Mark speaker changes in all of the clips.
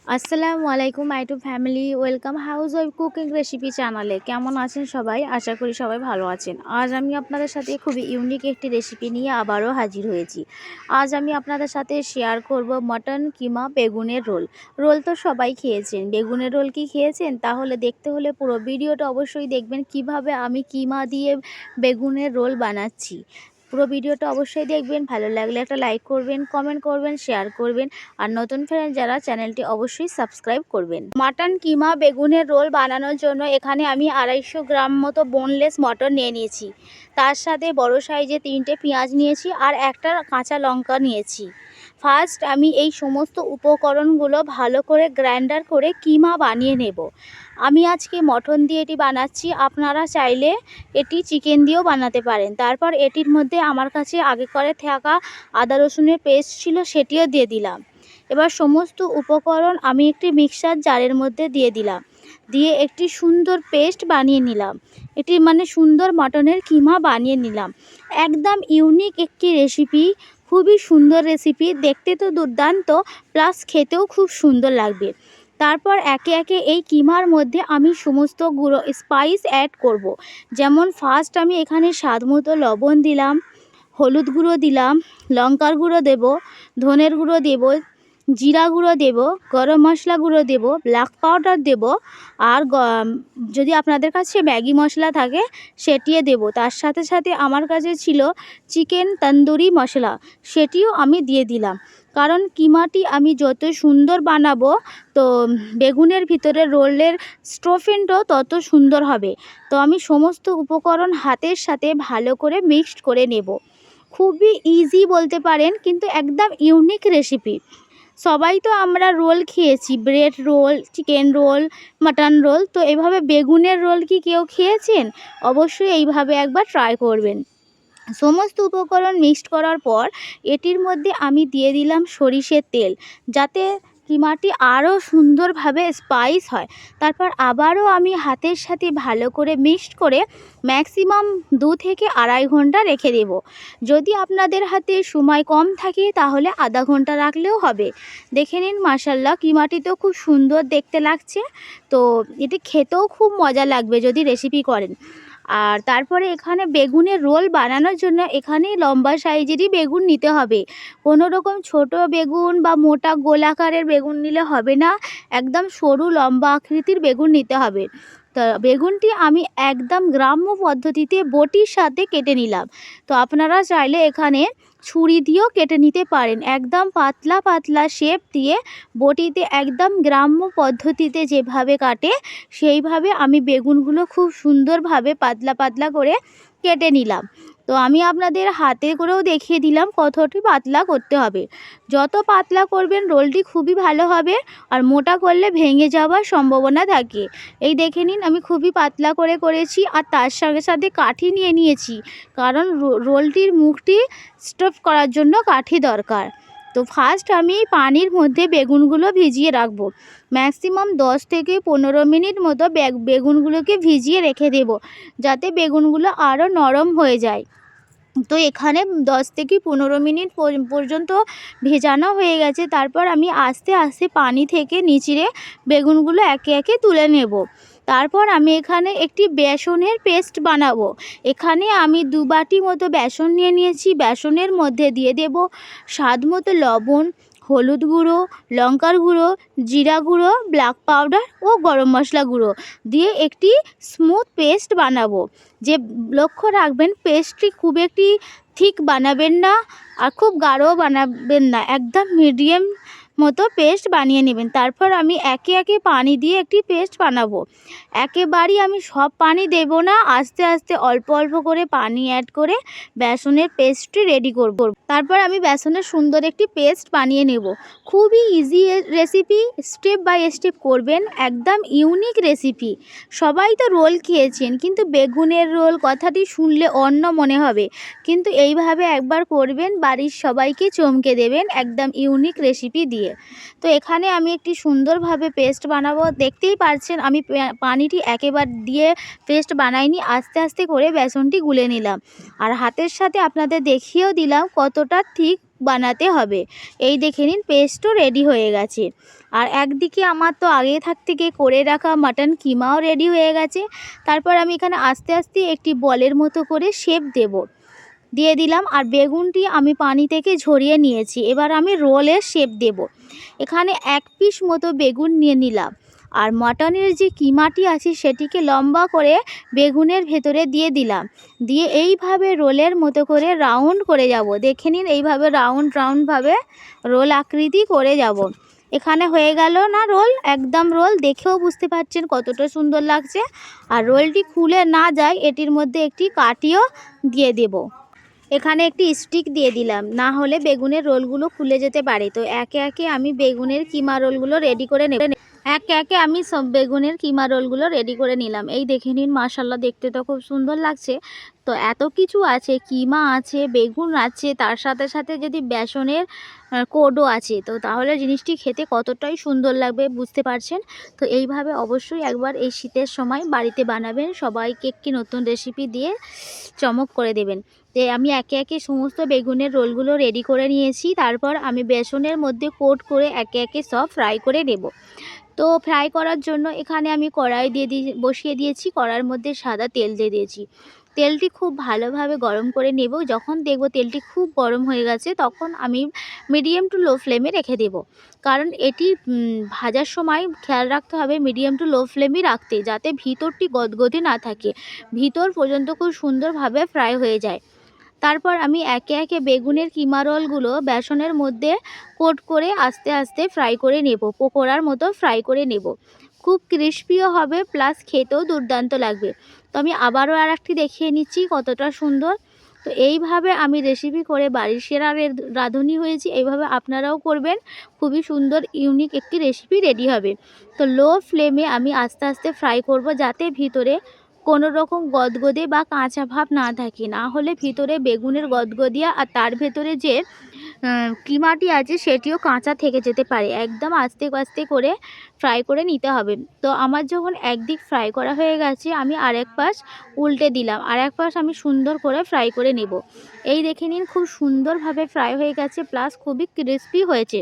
Speaker 1: আসসালামু আলাইকুম my family, welcome house wife cooking recipe চ্যানেলে। কেমন আছেন সবাই? আশা করি সবাই ভালো আছেন। আজ আমি আপনাদের সাথে খুবই ইউনিক একটি রেসিপি নিয়ে আবারও হাজির হয়েছি। আজ আমি আপনাদের সাথে শেয়ার করব মটন কিমা বেগুনের রোল। রোল তো সবাই খেয়েছেন, বেগুনের রোল কি খেয়েছেন? তাহলে দেখতে হলে পুরো ভিডিওটা অবশ্যই দেখবেন কিভাবে আমি কিমা দিয়ে বেগুনের রোল বানাচ্ছি। পুরো ভিডিওটা অবশ্যই দেখবেন। ভালো লাগলে একটা লাইক করবেন, কমেন্ট করবেন, শেয়ার করবেন। আর নতুন ফ্রেন্ড যারা, চ্যানেলটি অবশ্যই সাবস্ক্রাইব করবেন। মাটন কিমা বেগুনের রোল বানানোর জন্য এখানে আমি 250 গ্রাম মতো বোনলেস মটন নিয়ে নিয়েছি। তার সাথে বড় সাইজে 3টে পেঁয়াজ নিয়েছি আর একটা কাঁচা লঙ্কা নিয়েছি। ফার্স্ট আমি এই সমস্ত উপকরণগুলো ভালো করে গ্রাইন্ডার করে কিমা বানিয়ে নেব। আমি আজকে মটন দিয়ে এটি বানাচ্ছি, আপনারা চাইলে এটি চিকেন দিয়েও বানাতে পারেন। তারপর এটির মধ্যে আমার কাছে আগে করে থাকা আদা রসুনের পেস্ট ছিল, সেটিও দিয়ে দিলাম। এবার সমস্ত উপকরণ আমি একটি মিক্সার জারের মধ্যে দিয়ে দিলাম, দিয়ে একটি সুন্দর পেস্ট বানিয়ে নিলাম। এটি সুন্দর মটনের কিমা বানিয়ে নিলাম। একদম ইউনিক একটি রেসিপি, খুবই সুন্দর রেসিপি, দেখতে তো দুর্দান্ত, প্লাস খেতেও খুব সুন্দর লাগবে। তারপর একে একে এই কিমার মধ্যে আমি সমস্ত গুঁড়ো স্পাইস অ্যাড করব। যেমন ফার্স্ট আমি এখানে স্বাদ মতো লবণ দিলাম, হলুদ গুঁড়ো দিলাম, লঙ্কার গুঁড়ো দেব, ধনের গুঁড়ো দেব, জিরা গুঁড়ো দেব, গরম মশলা গুঁড়ো দেব, ব্ল্যাক পাউডার দেব, আর যদি আপনাদের কাছে ম্যাগি মশলা থাকে সেটিও দেব। তার সাথে সাথে আমার কাছে ছিল চিকেন তন্দুরি মশলা, সেটিও আমি দিয়ে দিলাম। কারণ কিমাটি আমি যত সুন্দর বানাবো, তো বেগুনের ভিতরে রোলের স্টোফিংটাও তত সুন্দর হবে। তো আমি সমস্ত উপকরণ হাতের সাথে ভালো করে মিক্সড করে নেব। খুবই ইজি বলতে পারেন, কিন্তু একদম ইউনিক রেসিপি। সবাই তো আমরা রোল খেয়েছি, bread role, chicken roll, mutton role, তো এভাবে বেগুনের রোল কি কেউ খেয়েছেন? অবশ্যই এইভাবে একবার ট্রাই করবেন। সমস্ত উপকরণ মিক্সড করার পর এটির মধ্যে আমি দিয়ে দিলাম সরিষের তেল, যাতে কিমাটি আরও সুন্দরভাবে স্পাইস হয়। তারপর আবারও আমি হাতের সাথে ভালো করে মিক্সড করে ম্যাক্সিমাম 2 থেকে 2.5 ঘন্টা রেখে দেব। যদি আপনাদের হাতে সময় কম থাকে তাহলে আধা ঘন্টা রাখলেও হবে। দেখে নিন, মাশাল্লাহ কিমাটি তো খুব সুন্দর দেখতে লাগছে। তো এটি খেতেও খুব মজা লাগবে যদি রেসিপি করেন। আর তারপরে এখানে বেগুনের রোল বানানোর জন্য এখানে লম্বা সাইজেরই বেগুন নিতে হবে। কোনো রকম ছোট বেগুন বা মোটা গোলাকারের বেগুন নিলে হবে না, একদম সরু লম্বা আকৃতির বেগুন নিতে হবে। তা বেগুনটি আমি একদম গ্রাম্য পদ্ধতিতে বটির সাথে কেটে নিলাম। তো আপনারা চাইলে এখানে ছুরি দিয়েও কেটে নিতে পারেন। একদম পাতলা পাতলা শেপ দিয়ে বটিতে একদম গ্রাম্য পদ্ধতিতে যেভাবে কাটে সেইভাবে আমি বেগুনগুলো খুব সুন্দরভাবে পাতলা পাতলা করে কেটে নিলাম। তো আমি আপনাদের হাতে করেও দেখিয়ে দিলাম কতটি পাতলা করতে হবে। যত পাতলা করবেন রোলটি খুবই ভালো হবে, আর মোটা করলে ভেঙে যাওয়ার সম্ভাবনা থাকে। এই দেখে নিন, আমি খুবই পাতলা করে করেছি, আর তার সঙ্গে সাথে কাঠি নিয়ে নিয়েছি, কারণ রোলটির মুখটি স্টাফ করার জন্য কাঠি দরকার। তো ফার্স্ট আমি পানির মধ্যে বেগুনগুলো ভিজিয়ে রাখবো। ম্যাক্সিমাম 10 থেকে 15 মিনিট মতো বেগুনগুলোকে ভিজিয়ে রেখে দেব, যাতে বেগুনগুলো আরও নরম হয়ে যায়। তো এখানে 10 থেকে 15 মিনিট পর্যন্ত ভেজানো হয়ে গেছে। তারপর আমি আস্তে আস্তে পানি থেকে নিচিড়ে বেগুনগুলো একে একে তুলে নেব। তারপর আমি এখানে একটি বেসনের পেস্ট বানাবো। এখানে আমি 2 বাটি মতো বেসন নিয়ে নিয়েছি। বেসনের মধ্যে দিয়ে দেব স্বাদ মতো লবণ, হলুদ গুঁড়ো, লঙ্কার গুঁড়ো, জিরা গুঁড়ো, ব্ল্যাক পাউডার ও গরম মশলা গুঁড়ো দিয়ে একটি স্মুথ পেস্ট বানাবো। যে লক্ষ্য রাখবেন, পেস্টটি খুব একটি থিক বানাবেন না, আর খুব গাঢ়ও বানাবেন না, একদম মিডিয়াম মতো পেস্ট বানিয়ে নেবেন। তারপর আমি একে একে পানি দিয়ে একটি পেস্ট বানাবো। একেবারেই আমি সব পানি দেব না, আস্তে আস্তে অল্প অল্প করে পানি অ্যাড করে বেসনের পেস্টটি রেডি করব। তারপর আমি বেসনের সুন্দর একটি পেস্ট বানিয়ে নেব। খুবই easy recipe, step by step করবেন, একদম ইউনিক রেসিপি। সবাই তো রোল খেয়েছেন, কিন্তু বেগুনের রোল কথাটি শুনলে অন্য মনে হবে, কিন্তু এইভাবে একবার করবেন, বাড়ির সবাইকে চমকে দেবেন একদম ইউনিক রেসিপি দিয়ে। তো এখানে আমি একটি সুন্দরভাবে পেস্ট বানাবো। দেখতেই পাচ্ছেন আমি পানিটি একেবারে দিয়ে পেস্ট বানাইনি, আস্তে আস্তে করে বেসনটি গুলে নিলাম। আর হাতের সাথে আপনাদের দেখিয়েও দিলাম কতটা ঠিক বানাতে হবে। এই দেখে নিন পেস্টও রেডি হয়ে গেছে। আর একদিকে আমার তো আগে থেকে করে রাখা মাটন কিমাও রেডি হয়ে গেছে। তারপর আমি এখানে আস্তে আস্তে একটি বলের মতো করে শেপ দিয়ে দিলাম। আর বেগুনটি আমি পানি থেকে ঝরিয়ে নিয়েছি। এবার আমি রোলের শেপ দেব। এখানে 1 পিস মতো বেগুন নিয়ে নিলাম। আর মাটনের যে কিমাটি আছে সেটিকে লম্বা করে বেগুনের ভেতরে দিয়ে দিলাম। দিয়ে এইভাবে রোলের মতো করে রাউন্ড করে যাব। দেখে নিন এইভাবে রাউন্ডভাবে রোল আকৃতি করে যাব। এখানে হয়ে গেল না রোল, একদম রোল। দেখেও বুঝতে পারছেন কতটা সুন্দর লাগছে। আর রোলটি খুলে না যায় এটির মধ্যে একটি কাঠিও দিয়ে দেব। এখানে একটি স্টিক দিয়ে দিলাম, না হলে বেগুনের রোলগুলো খুলে যেতে পারে। তো একে একে আমি বেগুনের কিমা রোলগুলো রেডি করে নেব। একে একে আমি সব বেগুনের কিমা রোলগুলো রেডি করে নিলাম। এই দেখে নিন, মাশাআল্লাহ দেখতে তো খুব সুন্দর লাগছে। তো এত কিছু আছে, কিমা আছে, বেগুন আছে, তার সাথে সাথে যদি বেসনের কোডও আছে, তো তাহলে জিনিসটি খেতে কতটাই সুন্দর লাগবে বুঝতে পারছেন। তো এইভাবে অবশ্যই একবার এই শীতের সময় বাড়িতে বানাবেন, সবাইকে একটি নতুন রেসিপি দিয়ে চমক করে দেবেন। তো আমি একে একে সমস্ত বেগুনের রোলগুলো রেডি করে নিয়েছি। তারপর আমি বেসনের মধ্যে কোট করে একে একে সব ফ্রাই করে নেব। তো ফ্রাই করার জন্য এখানে আমি কড়াই বসিয়ে দিয়েছি। কড়াইয়ের মধ্যে সাদা তেল দিয়ে দিয়েছি। তেলটি খুব ভালোভাবে গরম করে নেব। যখন দেখব তেলটি খুব গরম হয়ে গেছে, তখন আমি মিডিয়াম টু লো ফ্লেমে রেখে দেব। কারণ এটি ভাজার সময় খেয়াল রাখতে হবে মিডিয়াম টু লো ফ্লেমই রাখতে, যাতে ভিতরটি গদগদে না থাকে, ভিতর পর্যন্ত খুব সুন্দরভাবে ফ্রাই হয়ে যায়। তারপর আমি একে একে বেগুনের কিমা রোলগুলো বেসনের মধ্যে কোট করে আস্তে আস্তে ফ্রাই করে নেব, পকোড়ার মতো ফ্রাই করে নেব। খুব ক্রিস্পিও হবে, প্লাস খেতেও দুর্দান্ত লাগবে। তো আমি আবারও আরেকটি দেখিয়ে নিচ্ছি কতটা সুন্দর। তো এইভাবে আমি রেসিপি করে বাড়ির সেরা রাঁধুনি হয়েছি। এইভাবে আপনারাও করবেন, খুবই সুন্দর ইউনিক একটি রেসিপি রেডি হবে। তো লো ফ্লেমে আমি আস্তে আস্তে ফ্রাই করব, যাতে ভিতরে কোনো রকম গদগদে বা কাঁচা ভাব না থাকে, না হলে ভিতরে বেগুনের গদগদিয়া আর তার ভেতরে যে কিমাটি আছে সেটিও কাঁচা থেকে যেতে পারে। একদম আস্তে আস্তে করে ফ্রাই করে নিতে হবে। তো আমার যখন একদিক ফ্রাই করা হয়ে গেছে, আমি আরেক পাশ উল্টে দিলাম। আরেক পাশ আমি সুন্দর করে ফ্রাই করে নেব। এই দেখে নিন, খুব সুন্দরভাবে ফ্রাই হয়ে গেছে, প্লাস খুবই ক্রিস্পি হয়েছে।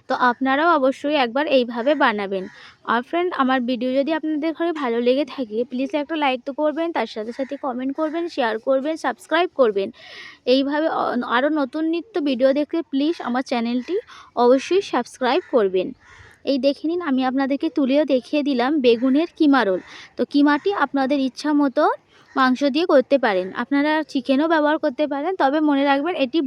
Speaker 1: তো আপনারাও অবশ্যই একবার এইভাবে বানাবেন। আর ফ্রেন্ড, আমার ভিডিও যদি আপনাদের ঘরে ভালো লেগে থাকে, প্লিজ একটা লাইক তো করবেন, তার সাথে সাথে কমেন্ট করবেন, শেয়ার করবেন, সাবস্ক্রাইব করবেন। এইভাবে আরও নতুন নিত্য ভিডিও দেখতে প্লিজ আমার চ্যানেলটি অবশ্যই সাবস্ক্রাইব করবেন। এই দেখে নিন, আমি আপনাদেরকে তুলেও দেখিয়ে দিলাম বেগুনের কিমা রোল। তো কিমাটি আপনাদের ইচ্ছা মতো মাংস দিয়ে করতে পারেন, আপনারা চিকেনও ব্যবহার করতে পারেন, তবে মনে রাখবেন এটি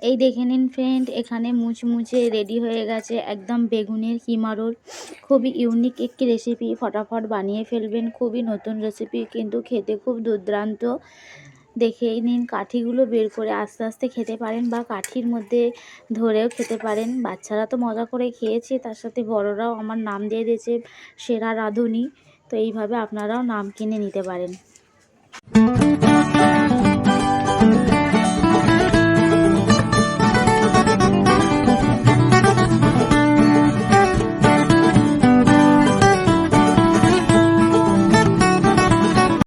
Speaker 1: এই দেখে নিন ফ্রেন্ড, এখানে মুচমুচে রেডি হয়ে গেছে একদম বেগুনের কিমা রোল। খুবই ইউনিক একটি রেসিপি, ফটাফট বানিয়ে ফেলবেন। খুবই নতুন রেসিপি, কিন্তু খেতে খুব দুর্দান্ত। দেখেই নিন, কাঠিগুলো বের করে আস্তে আস্তে খেতে পারেন, বা কাঠির মধ্যে ধরেও খেতে পারেন। বাচ্চারা তো মজা করে খেয়েছে, তার সাথে বড়রাও আমার নাম দিয়ে দিয়েছে সেরা রাঁধুনি। তো এইভাবে আপনারাও নাম কিনে নিতে পারেন।